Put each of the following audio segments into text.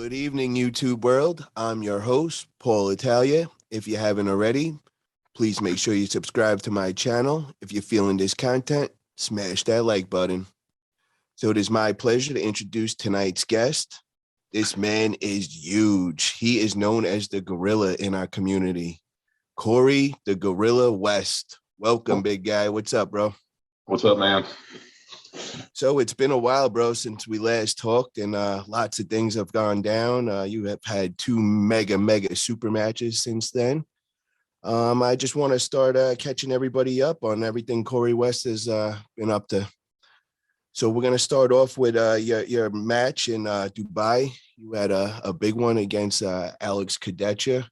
Good evening, YouTube world. I'm your host, Paul Italia. If you haven't already, please make sure you subscribe to my channel. If you're feeling this content, smash that like button. So it is my pleasure to introduce tonight's guest. This man is huge. He is known as the Gorilla in our community. Corey, the Gorilla West. Welcome, big guy. What's up, bro? What's up, man? So it's been a while, bro, since we last talked, and lots of things have gone down. You have had two mega super matches since then. I just want to start catching everybody up on everything Corey West has been up to. So we're gonna start off with your match in Dubai. You had a big one against Alex Kurdecha,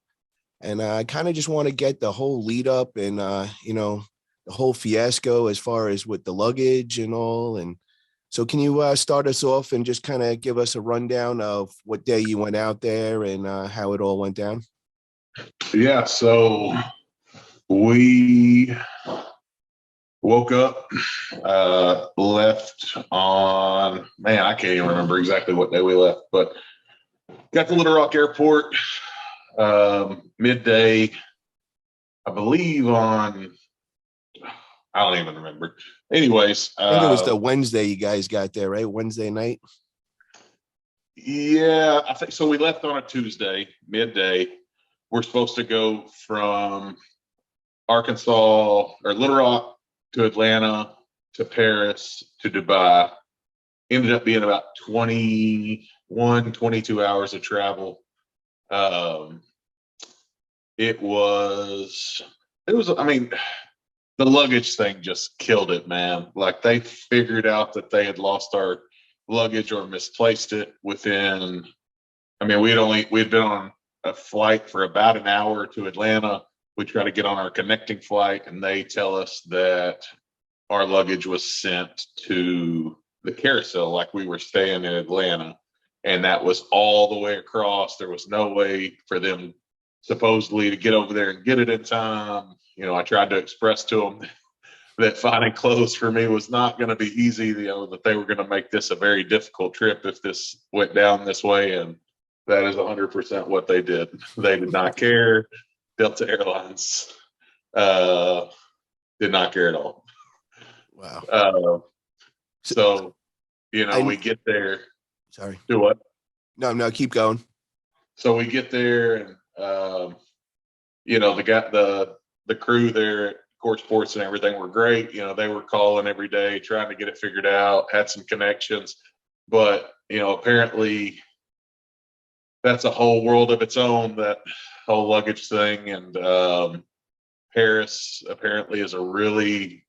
and I kind of just want to get the whole lead up and the whole fiasco as far as with the luggage and all. And so can you start us off and just kind of give us a rundown of what day you went out there and how it all went down? Yeah, so we woke up, left on, man, I can't even remember exactly what day we left, but got to Little Rock Airport midday, I believe I don't even remember. Anyways. I think it was the Wednesday you guys got there, right? Wednesday night? Yeah, I think so. We left on a Tuesday, midday. We're supposed to go from Arkansas or Little Rock to Atlanta to Paris to Dubai. Ended up being about 22 hours of travel. It was, I mean, the luggage thing just killed it, man. Like, they figured out that they had lost our luggage or misplaced it within, I mean, we'd been on a flight for about an hour to Atlanta. We try to get on our connecting flight, and they tell us that our luggage was sent to the carousel, like we were staying in Atlanta. And that was all the way across. There was no way for them supposedly to get over there and get it in time. I tried to express to them that finding clothes for me was not going to be easy, that they were going to make this a very difficult trip if this went down this way. And that is 100% what they did. They did not care. Delta Airlines did not care at all. Wow. So, we get there. Sorry. Do what? No, keep going. So we get there, and the crew there at Core Sports and everything were great. They were calling every day, trying to get it figured out, had some connections. But, apparently that's a whole world of its own, that whole luggage thing. And Paris apparently is a really,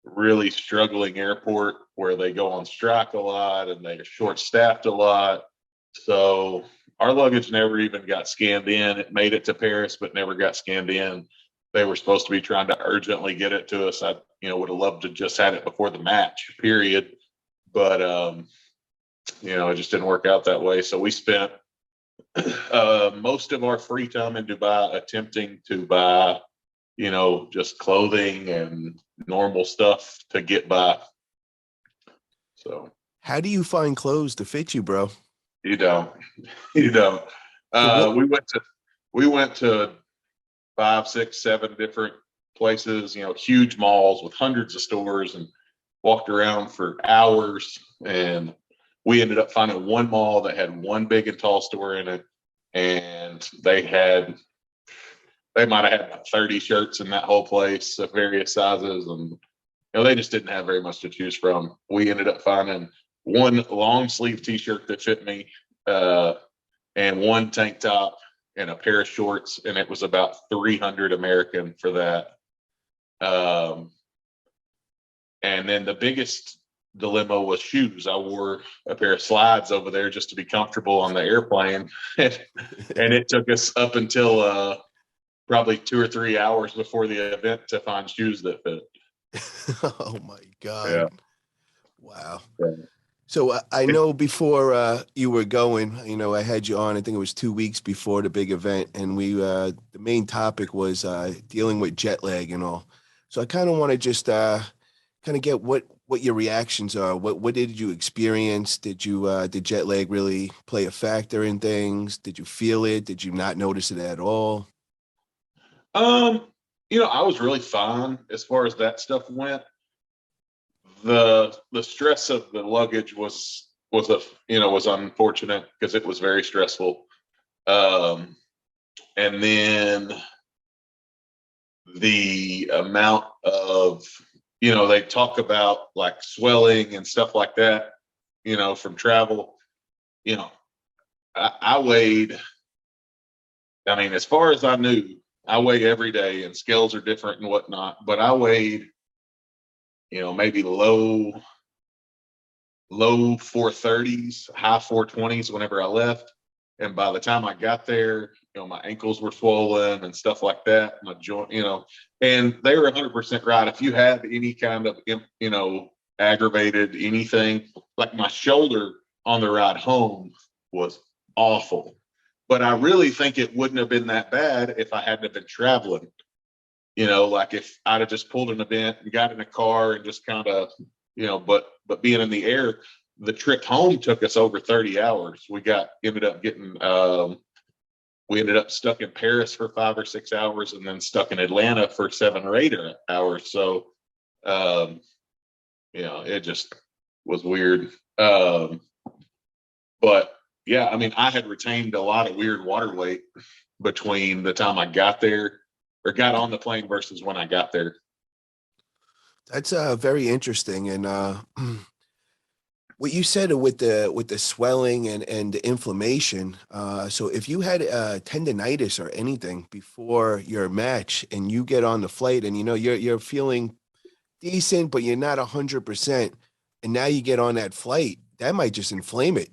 really struggling airport where they go on strike a lot and they're short-staffed a lot. So our luggage never even got scanned in. It made it to Paris, but never got scanned in. They were supposed to be trying to urgently get it to us. I, would have loved to just had it before the match, period. But, it just didn't work out that way. So we spent most of our free time in Dubai attempting to buy, just clothing and normal stuff to get by. So how do you find clothes to fit you, bro? You don't. We went to 5, 6, 7 different places, huge malls with hundreds of stores, and walked around for hours. And we ended up finding one mall that had one big and tall store in it. And they might have had about 30 shirts in that whole place of various sizes. And, they just didn't have very much to choose from. We ended up finding one long sleeve t-shirt that fit me, and one tank top and a pair of shorts. And it was about 300 American for that. And then the biggest dilemma was shoes. I wore a pair of slides over there just to be comfortable on the airplane. And it took us up until probably 2 or 3 hours before the event to find shoes that fit. Oh my God. Yeah. Wow. Yeah. So I know before you were going, I had you on, I think it was 2 weeks before the big event. And the main topic was dealing with jet lag and all. So I kind of want to just kind of get what what your reactions are. What did you experience? Did jet lag really play a factor in things? Did you feel it? Did you not notice it at all? Um, I was really fine as far as that stuff went. The stress of the luggage was unfortunate because it was very stressful. Um, and then the amount of they talk about like swelling and stuff like that, from travel. You know, I weighed. I mean, as far as I knew, I weigh every day, and scales are different and whatnot. But I weighed, maybe low 430s, high 420s whenever I left. And by the time I got there, my ankles were swollen and stuff like that. My joint, and they were 100% right. If you had any kind of, aggravated anything, like my shoulder on the ride home was awful. But I really think it wouldn't have been that bad if I hadn't have been traveling. Like if I'd have just pulled an event and got in a car and just kind of, but being in the air, the trip home took us over 30 hours. We ended up stuck in Paris for 5 or 6 hours and then stuck in Atlanta for 7 or 8 hours. So, it just was weird. But yeah, I mean, I had retained a lot of weird water weight between the time I got there or got on the plane versus when I got there. That's very interesting. And what you said with the swelling and the inflammation. So if you had tendonitis or anything before your match, and you get on the flight, and you're feeling decent, but you're not 100%, and now you get on that flight, that might just inflame it.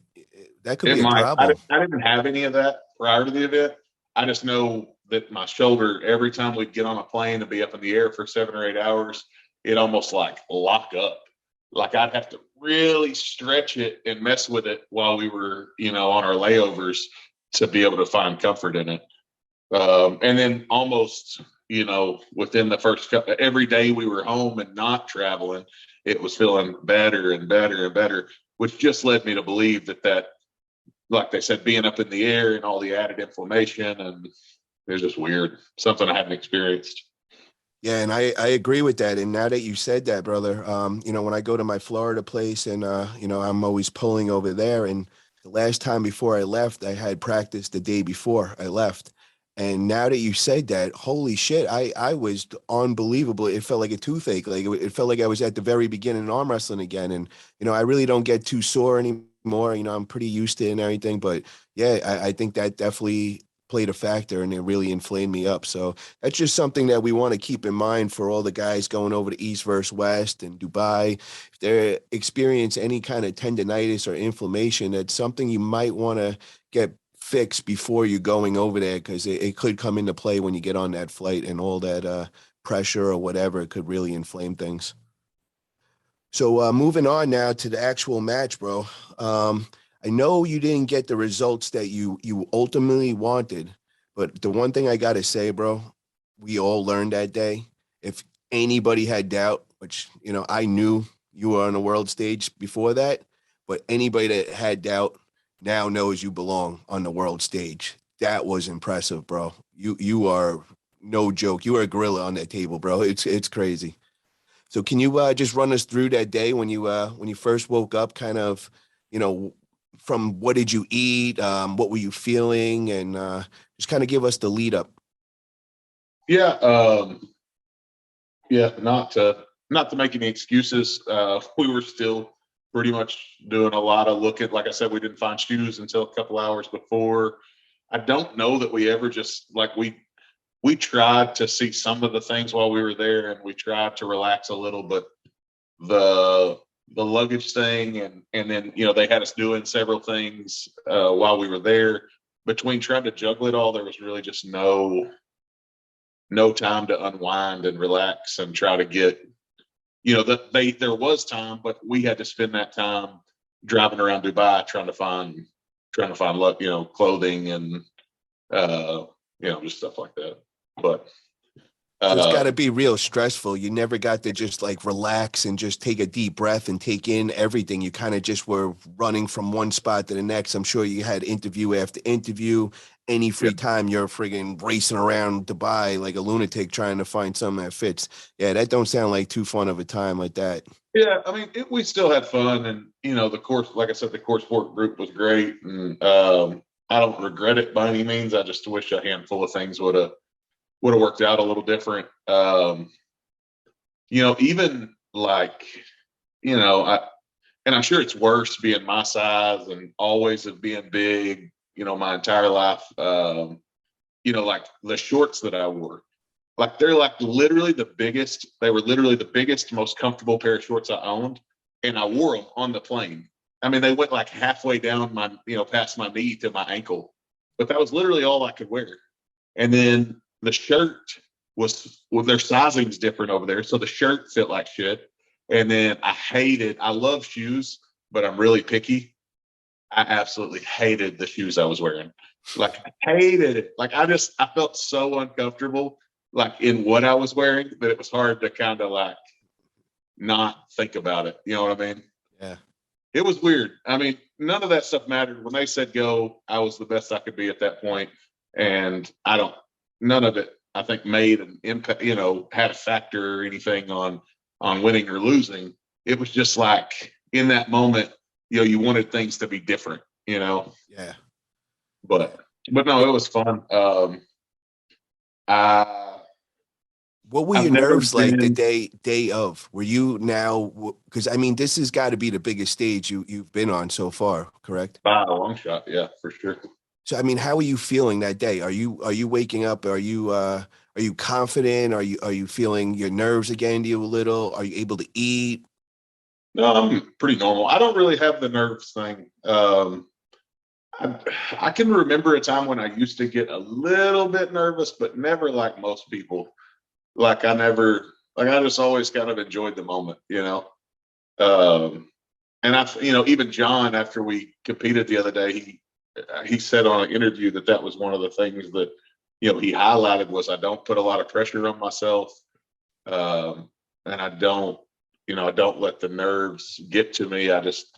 That could It be a might. problem. I didn't have any of that prior to the event. I just know that my shoulder, every time we'd get on a plane and be up in the air for 7 or 8 hours, it almost like lock up. Like I'd have to really stretch it and mess with it while we were, on our layovers to be able to find comfort in it. And then almost, within the first couple, every day we were home and not traveling, it was feeling better and better and better, which just led me to believe that like they said, being up in the air and all the added inflammation, and it was just weird. Something I hadn't experienced. Yeah, and I agree with that. And now that you said that, brother, when I go to my Florida place, and I'm always pulling over there. And the last time before I left, I had practice the day before I left. And now that you said that, holy shit, I was unbelievable. It felt like a toothache. Like it felt like I was at the very beginning of arm wrestling again. And I really don't get too sore anymore. I'm pretty used to it and everything. But yeah, I think that definitely played a factor, and it really inflamed me up. So that's just something that we want to keep in mind for all the guys going over to East versus West and Dubai. If they experience any kind of tendonitis or inflammation, that's something you might want to get fixed before you're going over there, because it could come into play when you get on that flight, and all that pressure or whatever, it could really inflame things. So moving on now to the actual match, bro. I know you didn't get the results that you ultimately wanted, but the one thing I gotta say, bro, we all learned that day. If anybody had doubt, which I knew you were on the world stage before that, but anybody that had doubt now knows you belong on the world stage. That was impressive, bro. You are no joke. You are a gorilla on that table, bro. It's crazy. So can you just run us through that day when you first woke up, kind of, you know, from what did you eat, what were you feeling, and just kind of give us the lead up. Yeah, yeah. Not to make any excuses. We were still pretty much doing a lot of looking. Like I said, we didn't find shoes until a couple hours before. I don't know that we ever just like we tried to see some of the things while we were there, and we tried to relax a little, but the the luggage thing, and then they had us doing several things while we were there. Between trying to juggle it all, there was really just no time to unwind and relax and try to get that there was time, but we had to spend that time driving around Dubai trying to find clothing and just stuff like that. But So it's got to Um, be real stressful. You never got to just like relax and just take a deep breath and take in everything. You kind of just were running from one spot to the next. I'm sure you had interview after interview. Any yeah, free time, you're friggin' racing around Dubai like a lunatic trying to find something that fits. Yeah, that don't sound like too fun of a time like that. yeah. I mean, we still had fun, and the course, like I said, the course sport group was great, and I don't regret it by any means. I just wish a handful of things would have worked out a little different. Even like I and I'm sure it's worse being my size and always of being big. My entire life. Like the shorts that I wore. Like they're like literally the biggest. They were literally the biggest, most comfortable pair of shorts I owned, and I wore them on the plane. I mean, they went like halfway down my, past my knee to my ankle, but that was literally all I could wear. And then the shirt was, well, their sizing's different over there, so the shirt fit like shit. And then I love shoes, but I'm really picky. I absolutely hated the shoes I was wearing. Like I hated it. Like I felt so uncomfortable like in what I was wearing that it was hard to kind of like not think about it. You know what I mean? Yeah. It was weird. I mean, none of that stuff mattered. When they said go, I was the best I could be at that point. And none of it, I think, made an impact, had a factor or anything on winning or losing. It was just like in that moment, you wanted things to be different. Yeah. But no, it was fun. I What were I've your never nerves like the been day of? Were you now because I mean this has got to be the biggest stage you've been on so far, correct? by a long shot, yeah, for sure. So I mean, how are you feeling that day? Are you waking up? Are you confident? Are you feeling your nerves again to you a little? Are you able to eat? No, I'm pretty normal. I don't really have the nerves thing. I, I can remember a time when I used to get a little bit nervous, but never like most people. Like I just always kind of enjoyed the moment. Um, and even John, after we competed the other day, he said on an interview that was one of the things that he highlighted was I don't put a lot of pressure on myself, and I don't let the nerves get to me. I just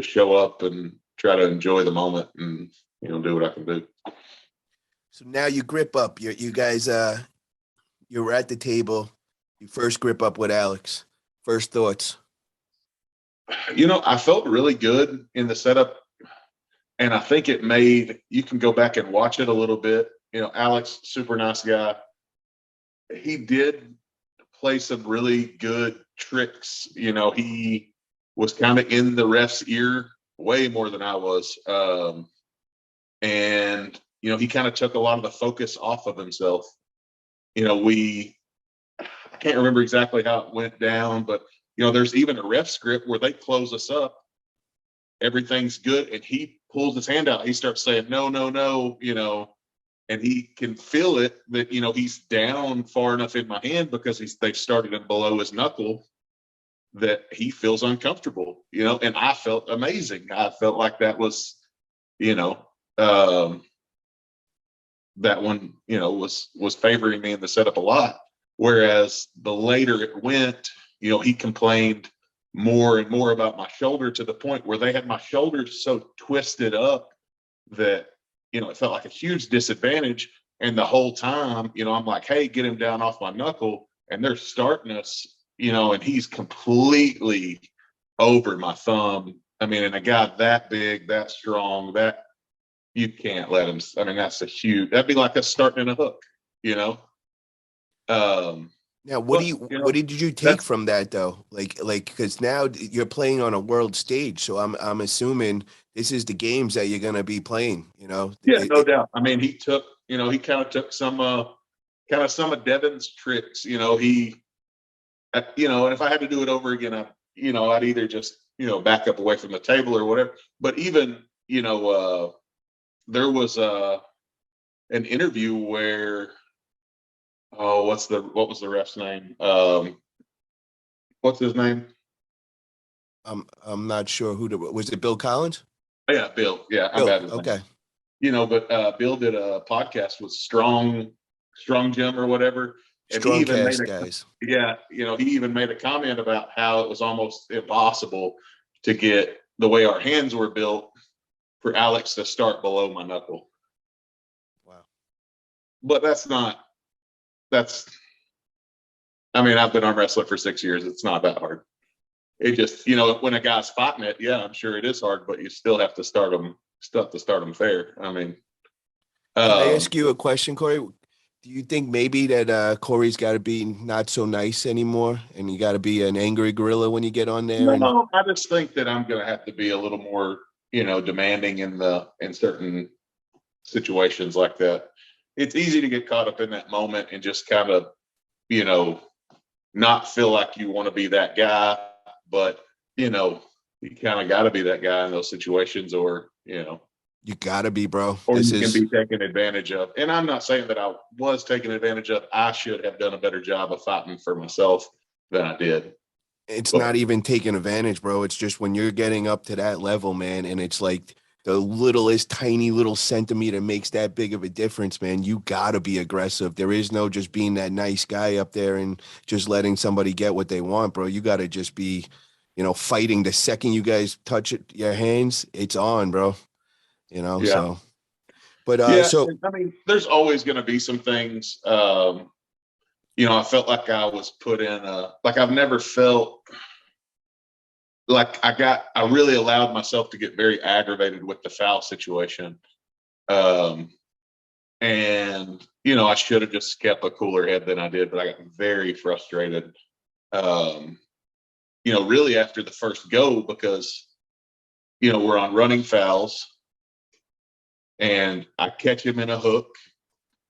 show up and try to enjoy the moment and do what I can do. So now you grip up. You guys you're at the table. You first grip up with Alex. First thoughts. I felt really good in the setup, and I think it made you can go back and watch it a little bit. Alex, super nice guy. He did play some really good tricks. He was kind of in the ref's ear way more than I was. And he kind of took a lot of the focus off of himself. I can't remember exactly how it went down, but there's even a ref script where they close us up, everything's good, and he pulls his hand out, he starts saying no, no, no, and he can feel it that he's down far enough in my hand because they've started him below his knuckle that he feels uncomfortable, and I felt amazing. I felt like that was, you know, um, that one, was favoring me in the setup a lot. Whereas the later it went, he complained more and more about my shoulder to the point where they had my shoulders so twisted up that, it felt like a huge disadvantage. And the whole time, I'm like, hey, get him down off my knuckle. And they're starting us, and he's completely over my thumb. I mean, and a guy that big, that strong, that you can't let him. I mean, that'd be like us starting in a hook, you know? Um, Now, but, what did you take that's, from that though? Like, because now you're playing on a world stage, so I'm assuming this is the games that you're gonna be playing. yeah, no doubt. I mean, he kind of took some of Devin's tricks, and if I had to do it over again, I'd either just, back up away from the table or whatever. But even, there was an interview where, oh, what was the ref's name? What's his name? I'm not sure was it Bill Collins? Oh, yeah, Bill. Yeah, I'm Bill. bad with names. Okay. But Bill did a podcast with Strong. Strong Jim or whatever. And he Strong even made cast guys. he even made a comment about how it was almost impossible to get the way our hands were built for Alex to start below my knuckle. Wow. But I mean, I've been arm wrestling for 6 years. It's not that hard. It just, when a guy's spotting it, yeah, I'm sure it is hard, but you still have to start them fair. I mean, Can I ask you a question, Corey? Do you think maybe that Corey's got to be not so nice anymore, and you got to be an angry gorilla when you get on there? And no, I just think that I'm going to have to be a little more, demanding in certain situations like that. It's easy to get caught up in that moment and just kind of, not feel like you want to be that guy, but you kind of got to be that guy in those situations, or you got to be, bro. or This you can is be taken advantage of. And I'm not saying that I was taken advantage of. I should have done a better job of fighting for myself than I did. it's But not even taking advantage, bro. It's just when you're getting up to that level, man, and it's like the littlest tiny little centimeter makes that big of a difference, man. You got to be aggressive. There is no just being that nice guy up there and just letting somebody get what they want, bro. You got to just be, fighting. The second you guys touch your hands, it's on, bro. yeah, So, but yeah. so I mean, there's always going to be some things. I felt like I was put in like I've never felt like I really allowed myself to get very aggravated with the foul situation. Um, and I should have just kept a cooler head than I did, but I got very frustrated. Really after the first go, because we're on running fouls, and I catch him in a hook,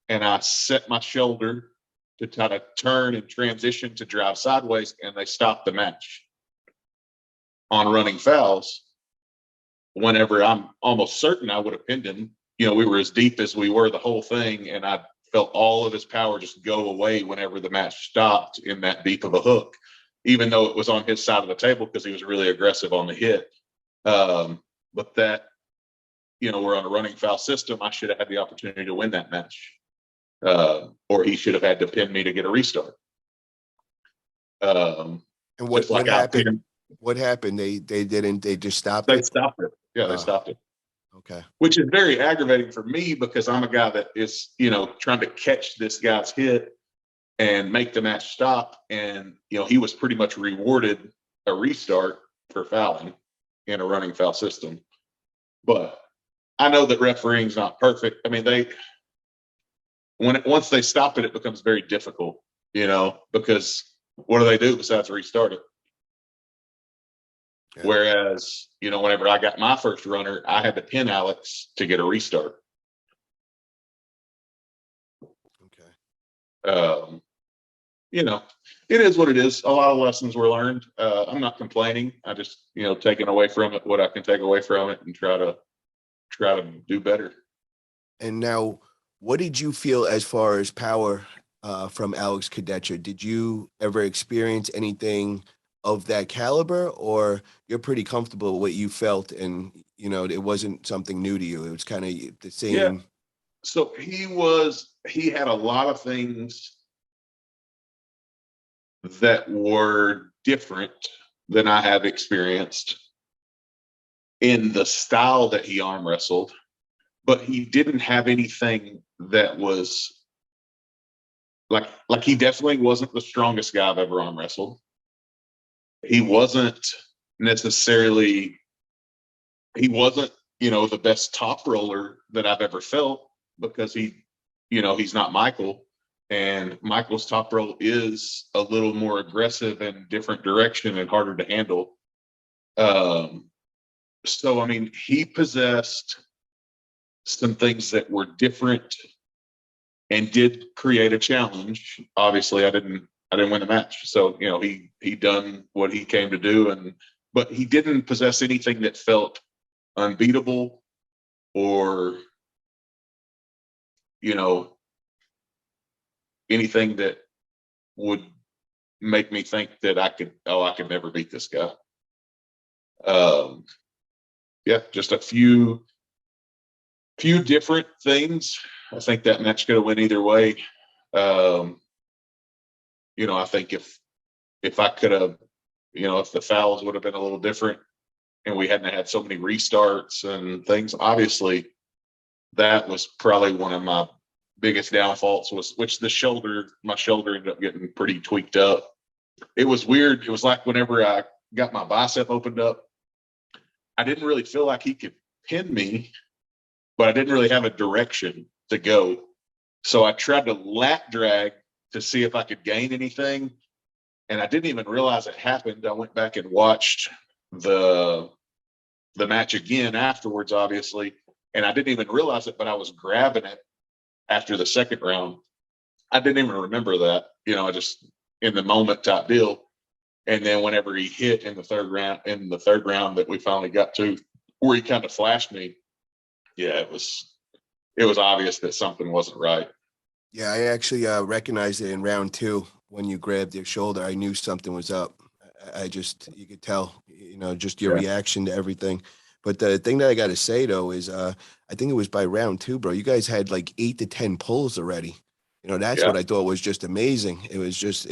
and I set my shoulder to try to turn and transition to drive sideways, and they stopped the match on running fouls. Whenever I'm almost certain I would have pinned him, we were as deep as we were the whole thing, and I felt all of his power just go away whenever the match stopped in that deep of a hook, even though it was on his side of the table because he was really aggressive on the hit. But that, we're on a running foul system. I should have had the opportunity to win that match, or he should have had to pin me to get a restart. and what Just like happened? What happened? They didn't. They just stopped they it. stopped it. Yeah, they stopped it. Okay. Which is very aggravating for me because I'm a guy that is, trying to catch this guy's hit and make the match stop. And, he was pretty much rewarded a restart for fouling in a running foul system. But I know that refereeing's not perfect. I mean, once they stop it, it becomes very difficult, because what do they do besides restart it? Yeah. Whereas, whenever I got my first runner, I had to pin Alex to get a restart. Okay. It is what it is. A lot of lessons were learned. I'm not complaining. I just, taking away from it what I can take away from it and try to do better. And now, what did you feel as far as power from Alex Kurdecha? Did you ever experience anything of that caliber, or you're pretty comfortable with what you felt, and it wasn't something new to you? It was kind of the same. Yeah. So he had a lot of things that were different than I have experienced in the style that he arm wrestled, but he didn't have anything that was like he definitely wasn't the strongest guy I've ever arm wrestled. He wasn't necessarily, the best top roller that I've ever felt, because he's not Michael, and Michael's top roll is a little more aggressive and different direction and harder to handle. So, I mean, he possessed some things that were different and did create a challenge. Obviously, I didn't win the match. So, he done what he came to do, but he didn't possess anything that felt unbeatable or, anything that would make me think that I could never beat this guy. Yeah, just a few different things. I think that match could have went either way. Um, I think if I could have, if the fouls would have been a little different and we hadn't had so many restarts and things, obviously that was probably one of my biggest downfalls was which my shoulder ended up getting pretty tweaked up. It was weird. It was like whenever I got my bicep opened up, I didn't really feel like he could pin me, but I didn't really have a direction to go. So I tried to lat drag to see if I could gain anything. And I didn't even realize it happened. I went back and watched the match again afterwards, obviously. And I didn't even realize it, but I was grabbing it after the second round. I didn't even remember that, I just in the moment type deal. And then whenever he hit in the third round that we finally got to where he kind of flashed me, yeah, it was obvious that something wasn't right. Yeah, I actually recognized it in round 2 when you grabbed your shoulder. I knew something was up. I just, you could tell, just your Yeah. reaction to everything. But the thing that I got to say though is, I think it was by round 2, bro. You guys had like 8 to 10 pulls already. That's Yeah. what I thought was just amazing. It was, just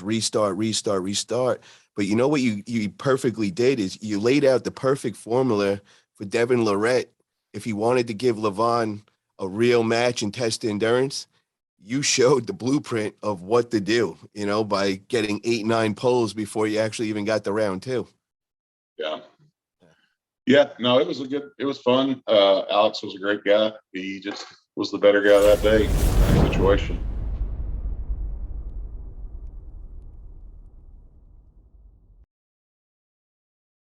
restart, restart, restart. But what you perfectly did is you laid out the perfect formula for Devin Lorette if he wanted to give Levon a real match and test endurance. You showed the blueprint of what to do, by getting 8, 9 pulls before you actually even got to round 2. Yeah. Yeah. No, it was fun. Alex was a great guy. He just was the better guy that day in that situation.